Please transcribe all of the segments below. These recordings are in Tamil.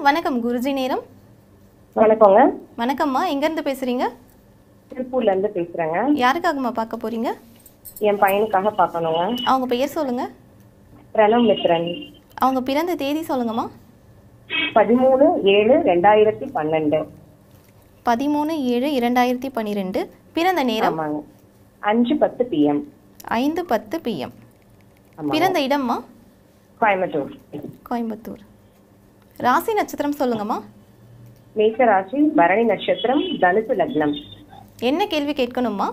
வணக்கம் குருஜி நேரம். வணக்கங்க. வணக்கம்மா, எங்கேருந்து பேசுகிறீங்க? திருப்பூர்லேருந்து பேசுகிறேங்க. யாருக்காகம்மா பார்க்க போகிறீங்க? என் பையனுக்காக பார்க்கணுங்க. அவங்க பெயர் சொல்லுங்கள். பிரணவ் மித்ரன். அவங்க பிறந்த தேதி சொல்லுங்கம்மா. 13/7/2012. 13/7/2012. பிறந்த நேரம்? ஆமாங்க, 5:10 PM. 5:10 PM. பிறந்த இடம்மா? கோயம்புத்தூர். கோயம்புத்தூர். ராசி நட்சத்திரம் சொல்லுங்கம்மா. மேஷ ராசி, பரணி நட்சத்திரம், தனுசு லக்னம். என்ன கேள்வி கேட்கணும்மா?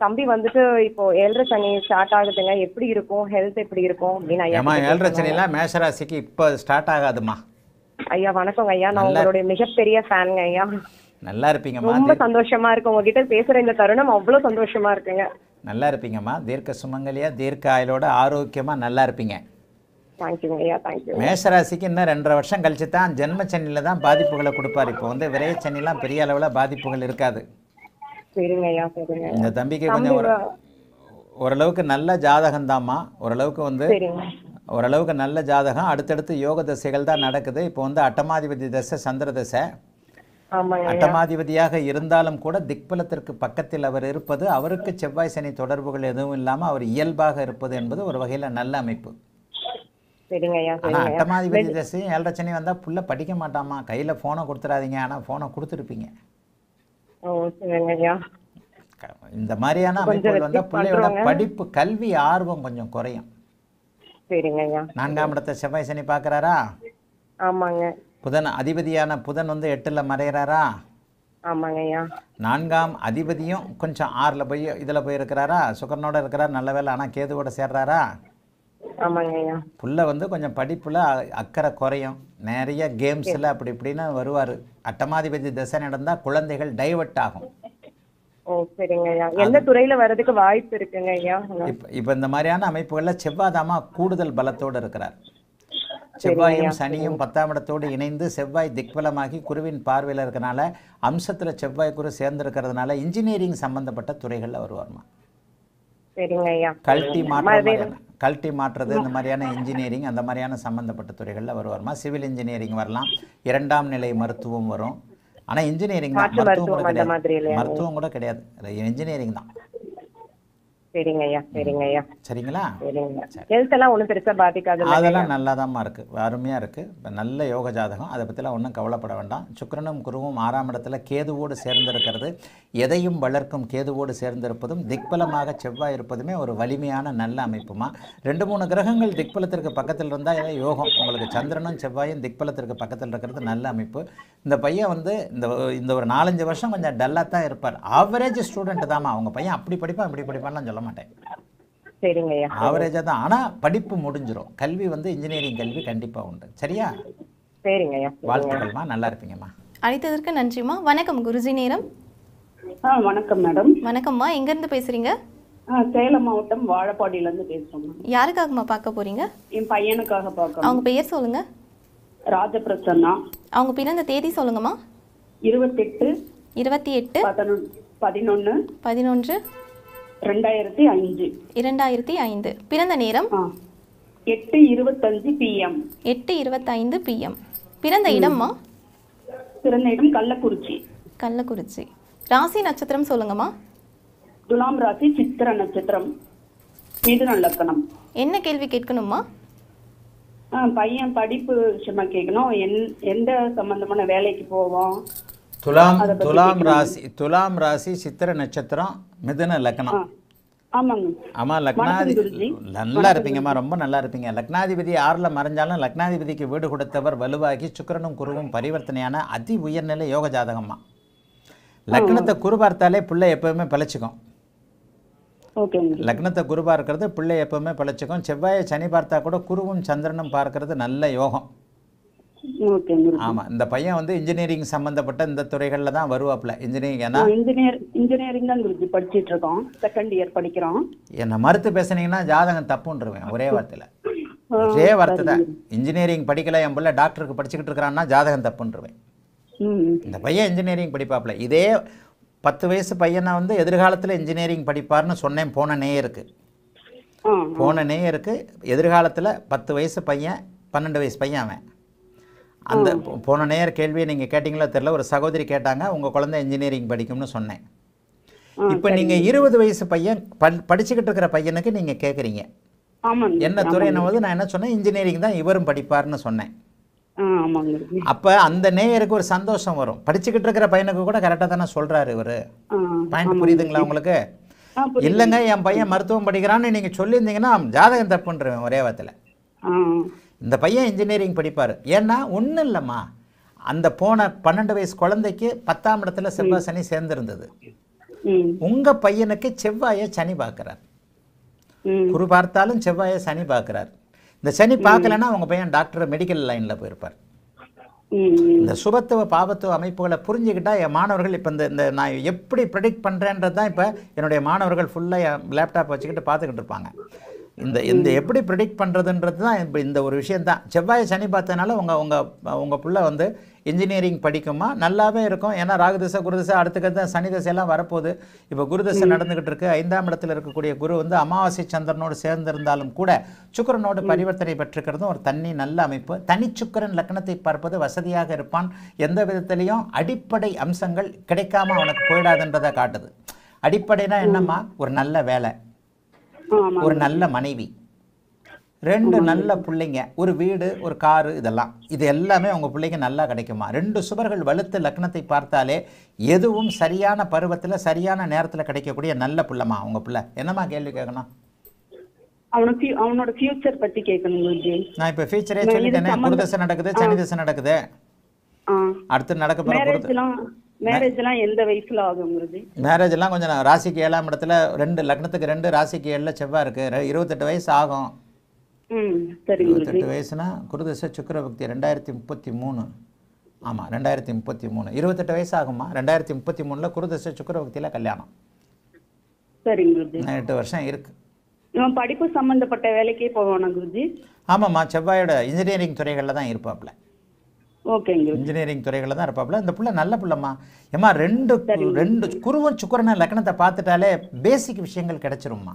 தம்பி வந்துட்டு இப்போ 7:30 சனி ஸ்டார்ட் ஆகுதுங்க, எப்படி இருக்கும், ஹெல்த் எப்படி இருக்கும் அப்படின்னு ஐயா. 7:30 சனிலாம் மேஷராசிக்கு இப்போ ஸ்டார்ட் ஆகாதுமா. ஐயா வணக்கங்க ஐயா, நான் உங்களுடைய மிகப்பெரிய ஃபேனுங்க ஐயா. நல்லா இருப்பீங்கம்மா. ரொம்ப சந்தோஷமா இருக்கு உங்ககிட்ட பேசுற இந்த தருணம், அவ்வளவு சந்தோஷமா இருக்குங்க. நல்லா இருப்பீங்கம்மா. தீர்க்க சுமங்கலியா, தீர்க்க ஆயுளோட ஆரோக்கியமா நல்லா இருப்பீங்க. தேங்க்யூங்க ஐயா, தேங்க்யூ. மேஷராசிக்கு இன்னும் 2.5 வருஷம் கழிச்சு தான் ஜென்ம சனியில் தான் பாதிப்புகளை கொடுப்பார். இப்போ வந்து விரைய சனிலாம் பெரிய அளவில் பாதிப்புகள் இருக்காது. சரிங்க ஐயா, சரிங்க. இந்த தம்பிக்கு கொஞ்சம் ஓரளவுக்கு நல்ல ஜாதகம் தான்மா. ஓரளவுக்கு வந்து ஓரளவுக்கு நல்ல ஜாதகம். அடுத்தடுத்து யோக தசைகள் தான் நடக்குது. இப்போ வந்து அட்டமாதிபதி தசை, சந்திர தசை. அட்டமாதிபதியாக இருந்தாலும் கூட திக்பலத்திற்கு பக்கத்தில் அவர் இருப்பது, அவருக்கு செவ்வாய் சனி தொடர்புகள் எதுவும் இல்லாமல் அவர் இயல்பாக இருப்பது என்பது ஒரு வகையில் நல்ல அமைப்பு. ஆனால் அட்டமாதிபதி தசையும் 7:30 சனி வந்தால் புள்ள படிக்க மாட்டாமா. கையில் ஃபோனை கொடுத்துடாதீங்க. ஆனால் ஃபோனை கொடுத்துருப்பீங்க. இந்த மாதிரியான அமைப்புகள் வந்தால் பிள்ளையோட படிப்பு, கல்வி ஆர்வம் கொஞ்சம் குறையும். 4ஆம் இடத்தை செவ்வாய் சனி பார்க்குறாரா? ஆமாங்க. புதன் அதிபதியான புதன் வந்து 8ல் மறைகிறாரா? ஆமாங்கய்யா. 4ஆம் அதிபதியும் கொஞ்சம் 6ல் போய் இதில் போய் இருக்கிறாரா? சுக்கரனோட இருக்கிறார், நல்ல வேலை. ஆனால் கேதுவோட சேர்றாரா? ஆமாங்கய்யா. புள்ள வந்து கொஞ்சம் படிப்பில் அக்கறை குறையும். நிறைய கேம்ஸில் அப்படி இப்படின்னு வருவார். அட்டமாதிபதி திசை நடந்தால் குழந்தைகள் டைவர்ட் ஆகும். ஓ சரிங்கய்யா. எந்த துறையில் வர்றதுக்கு வாய்ப்பு இருக்குங்க ஐயா? இப்போ இந்த மாதிரியான அமைப்புகளில் செவ்வாதாமா கூடுதல் பலத்தோடு இருக்கிறார். செவ்வாயும் சனியும் 10ஆம் இடத்தோடு இணைந்து செவ்வாய் திக்பலமாகி குருவின் பார்வையில் இருக்கிறனால, அம்சத்தில் செவ்வாய் குரு சேர்ந்துருக்கிறதுனால இன்ஜினியரிங் சம்பந்தப்பட்ட துறைகளில் வருவார்மா. கல்ட்டி மாற்றுறது, இந்த மாதிரியான இன்ஜினியரிங், அந்த மாதிரியான சம்பந்தப்பட்ட துறைகளில் வருவார்மா. சிவில் இன்ஜினியரிங் வரலாம், 2ஆம் நிலை மருத்துவம் வரும். ஆனால் இன்ஜினியரிங் தான், மருத்துவம் கூட கிடையாது, இன்ஜினியரிங் தான். சரிங்க ஐயா, சரிங்க ஐயா. சரிங்களா? ஹெல்த் எல்லாம் ஒன்றும் பெருசாக பாதிக்காது. அதெல்லாம் நல்லா தான்மா இருக்குது, அருமையாக இருக்குது. இப்போ நல்ல யோக ஜாதகம், அதை பற்றிலாம் ஒன்றும் கவலைப்பட வேண்டாம். சுக்கிரனும் குருவும் 6ஆம் இடத்துல கேதுவோடு சேர்ந்திருக்கிறது. எதையும் வளர்க்கும் கேதுவோடு சேர்ந்திருப்பதும் திக்பலமாக செவ்வாய் இருப்பதுமே ஒரு வலிமையான நல்ல அமைப்புமா. 2-3 கிரகங்கள் திக்பலத்திற்கு பக்கத்தில் இருந்தால் யோகம். உங்களுக்கு சந்திரனும் செவ்வாயும் திக்பலத்திற்கு பக்கத்தில் இருக்கிறது நல்ல அமைப்பு. இந்த பையன் வந்து இந்த ஒரு 4-5 வருஷம் கொஞ்சம் டல்லாக தான் இருப்பார். ஆவரேஜ் ஸ்டூடெண்ட் தாம்மா. அவங்க பையன் அப்படி படிப்பான் இப்படி படிப்பான்லாம் சொல்ல மாட்டேன், ஆவரேஜா தான். ஆனா படிப்பு முடிஞ்சிடும். கல்வி வந்து இன்ஜினியரிங் கல்வி கண்டிப்பா உண்டு. சரியா? சரிங்க ஐயா. வாழ்த்துக்கள்மா, நல்லா இருப்பீங்கம்மா. அழைத்ததற்கு நன்றிம்மா. வணக்கம் குருஜி நேரம். வணக்கம் மேடம். வணக்கம்மா, எங்க இருந்து பேசுறீங்க? சேலம் மாவட்டம் வாழப்பாடியில இருந்து பேசுறோம். யாருக்காகம்மா பார்க்க போறீங்க? என் பையனுக்காக பார்க்கணும். அவங்க பெயர் சொல்லுங்க. ராஜபிரசன்னா. அவங்க பிறந்த தேதி சொல்லுங்கம்மா. 28 11 2005. 2005. பிறந்த நேரம்? 8:25 PM. 8:25 PM. பிறந்த இடம்மா? பிறந்த இடம் கள்ளக்குறிச்சி. கள்ளக்குறிச்சி. ராசி நட்சத்திரம் சொல்லுங்கம்மா. துலாம் ராசி, சித்திர நட்சத்திரம், மிதுன லக்னம். என்ன கேள்வி கேட்கணும்மா? பையன் படிப்பு விஷயமா கேட்கணும். எந்த சம்பந்தமான வேலைக்கு போவோம்? துலாம் ராசி, சித்திர நட்சத்திரம், மிதுன லக்னம். ஆமா, லக்னாதிபதி நல்லா இருப்பீங்கம்மா, ரொம்ப நல்லா இருப்பீங்க. லக்னாதிபதி 6ல் மறைஞ்சாலும் லக்னாதிபதிக்கு வீடு கொடுத்தவர் வலுவாகி சுக்கிரனும் குருவும் பரிவர்த்தனையான அதி உயர்நிலை யோக ஜாதகம்மா. லக்னத்தை குரு பார்த்தாலே பிள்ளை எப்பவுமே பிழைச்சிக்கும். லக்னத்தை குரு பார்க்கறது பிள்ளை எப்பவுமே பிழைச்சிக்கும். செவ்வாயை சனி பார்த்தா கூட குருவும் சந்திரனும் பார்க்கறது நல்ல யோகம். ஆமா, இந்த பையன் வந்து இன்ஜினியரிங் சம்பந்தப்பட்ட இந்த துறைகளில் தான் வருவாப்ல. இன்ஜினியரிங் தான் படிச்சிட்டு இருக்கோம், செகண்ட் இயர் படிக்கிறோம். என்ன மறுத்து பேசுனீங்கன்னா ஜாதகம் தப்புன்றுவேன். ஒரே வார்த்தை தான். இன்ஜினியரிங் படிக்கல, என் பிள்ளை டாக்டருக்கு படிச்சுக்கிட்டு இருக்கிறான்னா ஜாதகம் தப்புன்றுவேன். இந்த பையன் இன்ஜினியரிங் படிப்பாப்ல. இதே 10 வயசு பையனை வந்து எதிர்காலத்தில் இன்ஜினியரிங் படிப்பார்னு சொன்னேன். போன நேயருக்கு எதிர்காலத்தில் 10 வயசு பையன், 12 வயசு பையன் அவன் அந்த போன நேர கேள்வியை நீங்கள் கேட்டிங்களோ தெரியல, ஒரு சகோதரி கேட்டாங்க உங்கள் குழந்தை இன்ஜினியரிங் படிக்கும்னு சொன்னேன். இப்போ நீங்கள் 20 வயசு பையன் படிச்சுக்கிட்டு இருக்கிற பையனுக்கு நீங்கள் கேட்குறீங்க ஆமாங்க. என்ன துறையின போது நான் என்ன சொன்னேன், இன்ஜினியரிங் தான் இவரும் படிப்பார்னு சொன்னேன். ஆமாங்க குருஜி. அப்போ அந்த நேயருக்கு ஒரு சந்தோஷம் வரும். படிச்சுக்கிட்டு இருக்கிற பையனுக்கு கூட கரெக்டாக தானே சொல்கிறாரு இவர். பாயிண்ட் புரியுதுங்களா உங்களுக்கு? இல்லைங்க என் பையன் மருத்துவம் படிக்கிறான்னு நீங்கள் சொல்லியிருந்தீங்கன்னா ஜாதகம் தப்புன்றேன் ஒரே வாரத்தில். இந்த பையன் இன்ஜினியரிங் படிப்பார். ஏன்னா ஒன்றும் இல்லைம்மா, அந்த போன 12 வயசு குழந்தைக்கு 10ஆம் இடத்துல செவ்வாய் சனி சேர்ந்துருந்தது. உங்கள் பையனுக்கு செவ்வாயை சனி பார்க்குறார். குரு பார்த்தாலும் செவ்வாயை சனி பார்க்குறார். இந்த சனி பார்க்கலன்னா உங்கள் பையன் டாக்டர் மெடிக்கல் லைனில் போயிருப்பார். இந்த சுபத்துவ பாபத்துவ அமைப்புகளை புரிஞ்சுக்கிட்டா என் மாணவர்கள் இப்போ இந்த நான் எப்படி ப்ரெடிக்ட் பண்ணுறேன்றது தான் இப்போ என்னுடைய மாணவர்கள் ஃபுல்லாக என் லேப்டாப் வச்சுக்கிட்டு பார்த்துக்கிட்டு இருப்பாங்க. இந்த எப்படி ப்ரெடிக்ட் பண்ணுறதுன்றது தான் இப்போ இந்த ஒரு விஷயந்தான். செவ்வாய் சனி பார்த்ததுனால உங்கள் பிள்ளை வந்து இன்ஜினியரிங் படிக்குமா, நல்லாவே இருக்கும். ஏன்னா ராகுதிசை குருதிசை அடுத்துக்கடுத்த சனி திசையெல்லாம் வரப்போகுது. இப்போ குருதிசை நடந்துக்கிட்டு இருக்கு. 5ஆம் இடத்துல இருக்கக்கூடிய குரு வந்து அமாவாசை சந்திரனோடு சேர்ந்திருந்தாலும் கூட சுக்கிரனோடு பரிவர்த்தனை பெற்றிருக்கிறதும் ஒரு நல்ல அமைப்பு. தனி சுக்கிரன் லக்னத்தை பார்ப்பது வசதியாக இருப்பான். எந்த விதத்திலையும் அடிப்படை அம்சங்கள் கிடைக்காம அவனுக்கு போயிடாதுன்றதை காட்டுது. அடிப்படைனா என்னம்மா, ஒரு நல்ல வேலை, ஒரு நல்ல மனைவி, 2 நல்ல பிள்ளைங்க, ஒரு வீடு, ஒரு காரு, இது எல்லாமே உங்கள் பிள்ளைக்கு நல்லா கிடைக்குமா. 2 சுபர்கள் வலுத்து லக்னத்தை பார்த்தாலே எதுவும் சரியான பருவத்தில் சரியான நேரத்தில் கிடைக்கக்கூடிய நல்ல பிள்ளைமா உங்கள் பிள்ளை. என்னம்மா கேள்வி கேட்கணும்? அவனோட ஃபியூச்சர் பத்தி கேட்கணும். நான் இப்போ ஃபியூச்சரே சொல்லிட்டேனே. குருதசை நடக்குது, சனி தசை நடக்குது, அடுத்து நடக்க போகிற மேரேஜ் எல்லாம் எந்த வயசுல ஆகும் குருஜி? மேரேஜ் எல்லாம் கொஞ்சம் ராசிக்கு 7ஆம் இடத்துல 2 லக்னத்துக்கு 2 ராசிக்கு 7ல் செவ்வாய் இருக்கு. 28 வயசு ஆகும். 28 வயசுனா குருதசை சுக்கிரபக்தி 2033. ஆமாம் 2033 28 வயசு ஆகுமா. 2033 குருதசை சுக்கிரபக்தியில் கல்யாணம். சரிங்க குருஜி. 8 வருஷம் இருக்கு. இவன் படிப்பு சம்பந்தப்பட்ட வேலைக்கே போவானா குருஜி? ஆமாம்மா, செவ்வாயோட இன்ஜினியரிங் துறைகளில் தான் இருப்பாப்புல. ஓகேங்க. இன்ஜினியரிங் துறைகளில் தான் இருப்பாப்புல. இந்த பிள்ளை நல்ல பிள்ளைம்மா. ஏம்மா 2 குருவன் சுக்கிரன லக்னத்தை பார்த்துட்டாலே பேசிக் விஷயங்கள் கிடைச்சிரும்மா.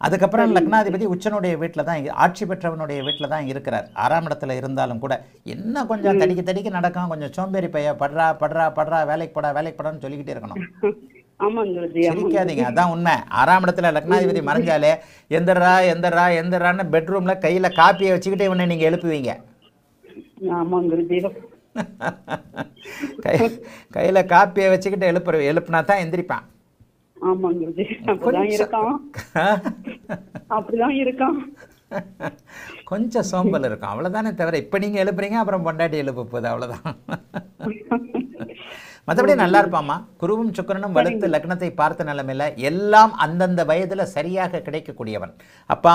அதுக்கப்புறம் லக்னாதிபதி உச்சனுடைய வீட்டில் தான், ஆட்சி பெற்றவனுடைய வீட்டில் தான் இருக்கிறார். 6ஆம் இடத்துல இருந்தாலும் கூட என்ன கொஞ்சம் தடிக்க நடக்கும். கொஞ்சம் சோம்பேறி பைய படுறா வேலைக்கு போடான்னு சொல்லிக்கிட்டே இருக்கணும். சிரிக்காதீங்க, அதான் உண்மை. 6ஆம் இடத்துல லக்னாதிபதி மறைஞ்சாலே எந்திரான்னு பெட்ரூமில் கையில் காப்பியை வச்சுக்கிட்டே இவனை நீங்கள் எழுப்புவீங்க. கையில காப்பியை வச்சுக்கிட்டு எழுப்புனா தான் எந்திரிப்பான். கொஞ்சம் சோம்பல் இருக்கும், அவ்வளவுதானே தவிர இப்ப நீங்க எழுப்புறீங்க அப்புறம் பொண்டாட்டி எழுப்ப போகுது, அவ்வளவுதான். மற்றபடி நல்லா இருப்பாம்மா. குருவும் சுக்கிரனும் வலுத்து லக்னத்தை பார்த்த நிலைமையில எல்லாம் அந்தந்த வயதுல சரியாக கிடைக்கக்கூடியவன். அப்பா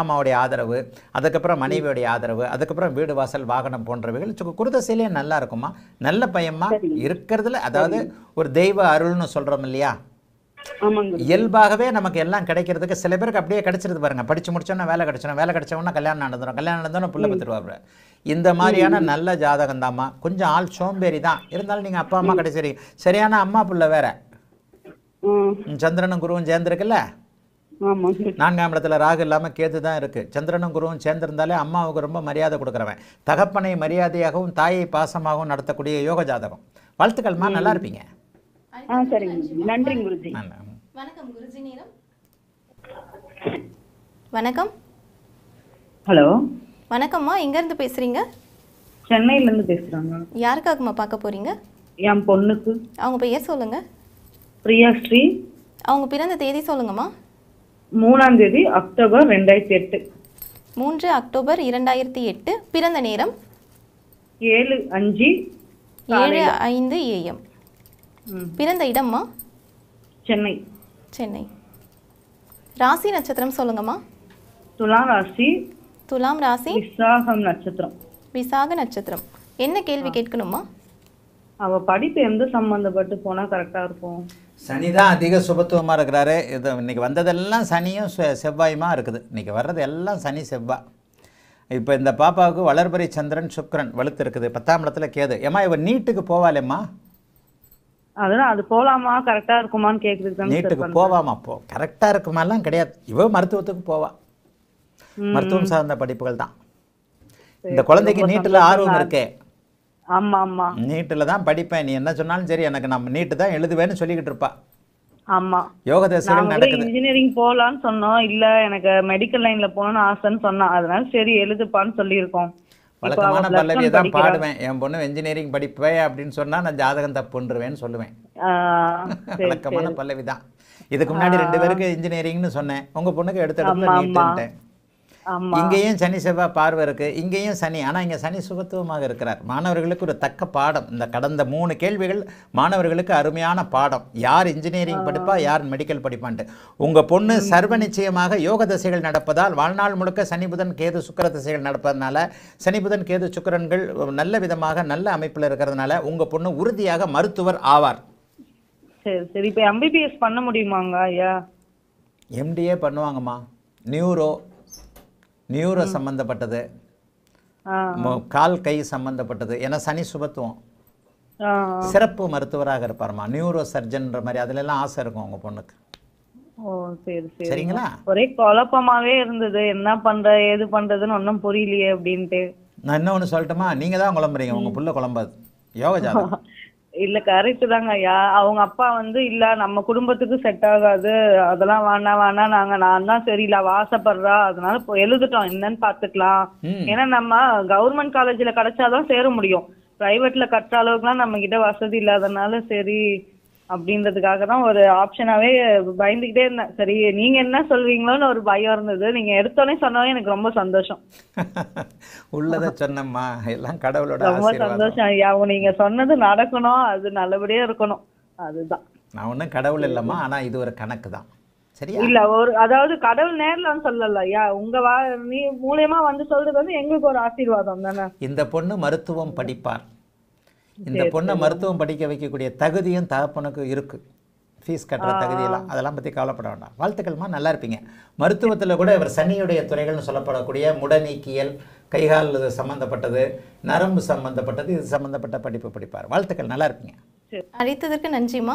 அம்மாவுடைய ஆதரவு, அதுக்கப்புறம் மனைவியுடைய ஆதரவு, அதுக்கப்புறம் வீடு வாசல் வாகனம் போன்றவைகள் குருதசையிலே நல்லா இருக்குமா. நல்ல பையன்மா இருக்கிறதுல, அதாவது ஒரு தெய்வ அருள்னு சொல்றோம் இல்லையா, இயல்பாகவே நமக்கு எல்லாம் கிடைக்கிறதுக்கு சில பேருக்கு அப்படியே கிடைச்சிருது பாருங்க. படிச்சு முடிச்சோன்னா வேலை கிடைச்சோன்னா கல்யாணம் நடந்தோன்னா புள்ள பத்துருவாரு. இந்த மாதிரியான நல்ல ஜாதகம் தாம்மா. கொஞ்சம் ஆள் சோம்பேறி தான் இருந்தாலும் நீங்கள் அப்பா அம்மா கிடைச்சி சரியான அம்மா புள்ள வேற. சந்திரனும் குருவும் சேர்ந்துருக்குல்ல, 4ஆம் இடத்துல ராகு இல்லாமல் கேது தான் இருக்கு. சந்திரனும் குருவும் சேர்ந்திருந்தாலே அம்மாவுக்கு ரொம்ப மரியாதை கொடுக்குறவன், தகப்பனை மரியாதையாகவும் தாயை பாசமாகவும் நடத்தக்கூடிய யோக ஜாதகம். வாழ்த்துக்கள்மா, நல்லா இருப்பீங்க. நன்றி குருஜி. வணக்கம் குருஜி. நேரம் வணக்கம். ஹலோ வணக்கம்மா, எங்க இருந்து பேசுறீங்க? சென்னையில இருந்து பேசுறாங்க. யாருக்காகம்மா பார்க்க போறீங்க? என் பொண்ணுக்கு. அவங்க பெயர் சொல்லுங்க. பிரியா ஸ்ரீ. அவங்க பிறந்த தேதி சொல்லுங்கம்மா. 3ஆம் தேதி அக்டோபர் 2008. 3 அக்டோபர் 2008. பிறந்த நேரம் 7:05 7:05 AM. பிறந்த இடம்மா? சென்னை. சென்னை. ராசி நட்சத்திரம் சொல்லுங்கம்மா. துலாம் ராசி. துலாம் ராசி. விசாகம் நட்சத்திரம். விசாக நட்சத்திரம். என்ன கேள்வி கேட்கணுமா? அவ படிப்பு எந்த சம்பந்தப்பட்டு போனா கரெக்டா இருக்கும்? சனி தான் அதிக சுபத்துவமாக இருக்கிறாரு. இது இன்னைக்கு வந்ததெல்லாம் சனியும் செவ்வாயுமா இருக்குது. இன்னைக்கு வர்றது எல்லாம் சனி செவ்வாய். இப்போ இந்த பாப்பாவுக்கு வளர்பறை சந்திரன் சுக்கிரன் வலுத்து இருக்குது. 10ஆம் இடத்துல கேது. ஏமா இவ நீட்டுக்கு போவாளேம்மா? அதெல்லாம் அது போலாமா, கரெக்டா இருக்குமான்னு கேக்குறது. நீட்டுக்கு போவாமா? கரெக்டா இருக்குமாலாம் கிடையாது. இவ மருத்துவத்துக்கு போவா. மருத்துவம் சார்ந்த படிப்புகள் தான். இந்த குழந்தைக்கு நீட்டில் ஆர்வம் இருக்கே, ஆமா ஆமா நீட்டில் தான் படிப்பேன், நீ என்ன சொன்னாலும் சரி எனக்கு நம்ம நீட்டு தான் எழுதுவேன்னு சொல்லிக்கிட்டு இருப்பா. ஆமா. யோக தசைகள் நடக்குது. இன்ஜினியரிங் போலான்னு சொன்னோம், இல்ல எனக்கு மெடிக்கல் லைன்ல போகணும்னு ஆசைன்னு சொன்னா, அதனால சரி எழுதுப்பான்னு சொல்லியிருக்கோம். வழக்கமான பல்லவியை தான் பாடுவேன். என் பொண்ணு இன்ஜினியரிங் படிப்பேன் அப்படின்னு சொன்னா நான் ஜாதகம் தப்புன்றுவேன்னு சொல்லுவேன். வழக்கமான பல்லவி தான். இதுக்கு முன்னாடி 2 பேருக்கு இன்ஜினியரிங்னு சொன்னேன், உங்க பொண்ணுக்கு எடுத்த இடத்துல நீட்டுன்ட்டேன். இங்கேயும் சனி செவ்வாய் பார்வை இருக்கு, இங்கேயும் சனி. ஆனா இங்க சனி சுபத்துவமாக இருக்கிறார். மாணவர்களுக்கு ஒரு தக்க பாடம். இந்த கடந்த 3 கேள்விகள் மாணவர்களுக்கு அருமையான பாடம். யார் இன்ஜினியரிங் படிப்பா, யார் மெடிக்கல் படிப்பான்ட்டு. உங்க பொண்ணு சர்வ நிச்சயமாக யோக தசைகள் நடப்பதால், வாழ்நாள் முழுக்க சனி புதன் கேது சுக்கிர தசைகள் நடப்பதனால, சனி புதன் கேது சுக்கிரன்கள் நல்ல விதமாக நல்ல அமைப்பில் இருக்கிறதுனால உங்க பொண்ணு உறுதியாக மருத்துவர் ஆவார். சரி சரி. இப்போ எம்பிபிஎஸ் பண்ண முடியுமாங்க ஐயா? எம்டிஏ பண்ணுவாங்கம்மா. நியூரோ சம்பந்தப்பட்டது, கால் கை சம்பந்தப்பட்டது. ஏன்னா சனி சுபத்துவம், சிறப்பு மருத்துவராக இருப்பாருமா. நியூரோ சர்ஜன்ன்ற மாதிரி அதுல எல்லாம் ஆசை இருக்கும் உங்க பொண்ணுக்கு. ஓ சரி சரி. சரிங்களா? ஒரே குழப்பமாவே இருந்தது, என்ன பண்ற ஏது பண்றதுன்னு ஒன்றும் புரியலையே அப்படின்ட்டு. நான் என்ன ஒன்று சொல்லட்டுமா, நீங்க தான் குழம்புறீங்க, உங்க புள்ள குழம்பாது. யோக ஜாதகம் இல்ல கரெக்ட் தாங்க ஐயா. அவங்க அப்பா இல்ல நம்ம குடும்பத்துக்கு செட் ஆகாது, அதெல்லாம் வேணா நான் தான் சரியில்ல ஆசைப்படுறா, அதனால எழுதிட்டோம் என்னன்னு பாத்துக்கலாம். ஏன்னா நம்ம கவர்மெண்ட் காலேஜ்ல கிடைச்சாதான் சேர முடியும், பிரைவேட்ல கட்டுற அளவுக்குலாம் நம்ம கிட்ட வசதி இல்லாதனால சரி அப்படின்றதுக்காக தான் ஒரு ஆப்ஷனாவே பயந்துகிட்டே இருந்தேன். சரி நீங்க என்ன சொல்வீங்களோன்னு ஒரு பயம் இருந்தது, நீங்க எடுத்தோடனே சொன்னாவே எனக்கு ரொம்ப சந்தோஷம். உள்ளத சொன்னம்மா, எல்லாம் கடவுளோட ரொம்ப ஆசீர்வாதம். சந்தோஷம் ஐயா. நீங்க சொன்னது நடக்கணும், அது நல்லபடியா இருக்கணும், அதுதான். நான் ஒன்றும் கடவுள் இல்லம்மா, ஆனா இது ஒரு கணக்கு தான். சரியா? இல்ல அதாவது கடவுள் நேர்ல சொல்லல ஐயா, உங்க நீ மூலியமா சொல்றது எங்களுக்கு ஒரு ஆசீர்வாதம் தானே. இந்த பொண்ணு மருத்துவம் படிப்பார். இந்த பொண்ணை மருத்துவம் படிக்க வைக்கக்கூடிய தகுதியும் தகப்பனுக்கு இருக்கு. ஃபீஸ் கட்டுற தகுதியெல்லாம் அதெல்லாம் பற்றி கவலைப்பட வேண்டாம். வாழ்த்துக்கள்மா, நல்லா இருப்பீங்க. மருத்துவத்தில் கூட இவர் சனியுடைய துறைகள்னு சொல்லப்படக்கூடிய முடநீக்கியல், கைகால் சம்பந்தப்பட்டது, நரம்பு சம்பந்தப்பட்டது, இது சம்பந்தப்பட்ட படிப்பு படிப்பார். வாழ்த்துக்கள், நல்லா இருப்பீங்க. அழைத்ததற்கு நன்றிம்மா.